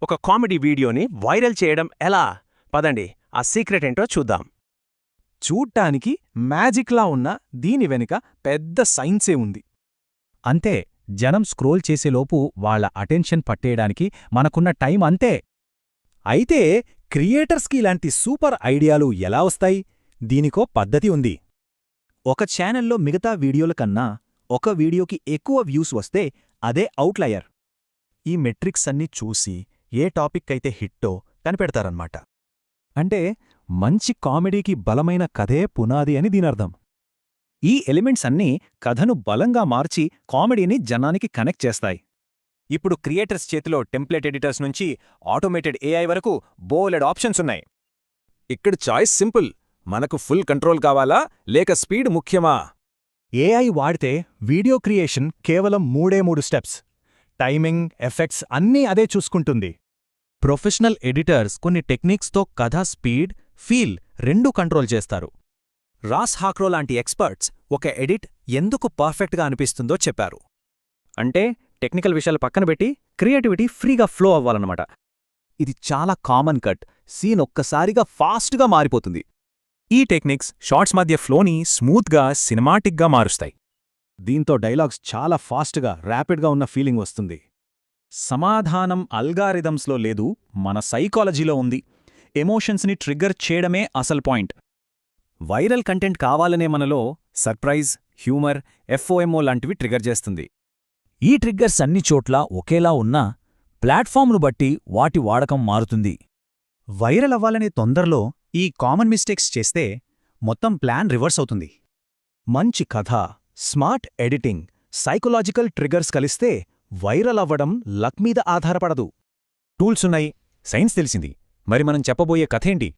ఒక కామెడీ వీడియోని వైరల్ చేయడం ఎలా? పదండి ఆ సీక్రెట్ ఏంటో చూద్దాం. చూడ్డానికి మ్యాజిక్లా ఉన్న దీని వెనుక పెద్ద సైన్సే ఉంది. అంతే, జనం స్క్రోల్ చేసేలోపు వాళ్ళ అటెన్షన్ పట్టేయడానికి మనకున్న టైం అంతే. అయితే క్రియేటర్స్కి ఇలాంటి సూపర్ ఐడియాలు ఎలా వస్తాయి? దీనికో పద్ధతి ఉంది. ఒక ఛానల్లో మిగతా వీడియోల కన్నా ఒక వీడియోకి ఎక్కువ వ్యూస్ వస్తే అదే అవుట్లయర్. ఈ మెట్రిక్స్ అన్నీ చూసి ఏ టాపిక్ అయితే హిట్టో కనిపెడతారన్నమాట. అంటే మంచి కామెడీకి బలమైన కథే పునాది అని దీనర్థం. ఈ ఎలిమెంట్స్ అన్నీ కథను బలంగా మార్చి కామెడీని జనానికి కనెక్ట్ చేస్తాయి. ఇప్పుడు క్రియేటర్స్ చేతిలో టెంప్లెట్ ఎడిటర్స్ నుంచి ఆటోమేటెడ్ ఏఐ వరకు బోలెడ్ ఆప్షన్స్ ఉన్నాయి. ఇక్కడ చాయిస్ సింపుల్. మనకు ఫుల్ కంట్రోల్ కావాలా లేక స్పీడ్ ముఖ్యమా? ఏఐ వాడితే వీడియో క్రియేషన్ కేవలం 3 స్టెప్స్. టైమింగ్, ఎఫెక్ట్స్ అన్నీ అదే చూసుకుంటుంది. ప్రొఫెషనల్ ఎడిటర్స్ కొన్ని టెక్నిక్స్తో కథ స్పీడ్, ఫీల్ రెండూ కంట్రోల్ చేస్తారు. రాస్ హాక్రో లాంటి ఎక్స్పర్ట్స్ ఒక ఎడిట్ ఎందుకు పర్ఫెక్ట్గా అనిపిస్తుందో చెప్పారు. అంటే టెక్నికల్ విషయాలు పక్కన పెట్టి క్రియేటివిటీ ఫ్రీగా ఫ్లో అవ్వాలన్నమాట. ఇది చాలా కామన్ కట్. సీన్ ఒక్కసారిగా ఫాస్ట్గా మారిపోతుంది. ఈ టెక్నిక్స్ షార్ట్స్ మధ్య ఫ్లోని స్మూత్గా, సినిమాటిక్గా మారుస్తాయి. దీంతో డైలాగ్స్ చాలా ఫాస్ట్గా, ర్యాపిడ్గా ఉన్న ఫీలింగ్ వస్తుంది. సమాధానం అల్గారిథమ్స్లో లేదు, మన సైకాలజీలో ఉంది. ఎమోషన్స్ని ట్రిగ్గర్ చేయడమే అసలు పాయింట్. వైరల్ కంటెంట్ కావాలనే మనలో సర్ప్రైజ్, హ్యూమర్, ఎఫ్ఓఎంఓ లాంటివి ట్రిగ్గర్ చేస్తుంది. ఈ ట్రిగ్గర్స్ అన్ని చోట్ల ఒకేలా ఉన్నా ప్లాట్ఫామ్ను బట్టి వాటి వాడకం మారుతుంది. వైరల్ అవ్వాలనే తొందరలో ఈ కామన్ మిస్టేక్స్ చేస్తే మొత్తం ప్లాన్ రివర్స్ అవుతుంది. మంచి కథ, స్మార్ట్ ఎడిటింగ్, సైకలాజికల్ ట్రిగ్గర్స్ కలిస్తే వైరల్ అవ్వడం లక్ మీద ఆధారపడదు. టూల్సున్నాయి, సైన్స్ తెలిసింది. మరి మనం చెప్పబోయే కథేంటి?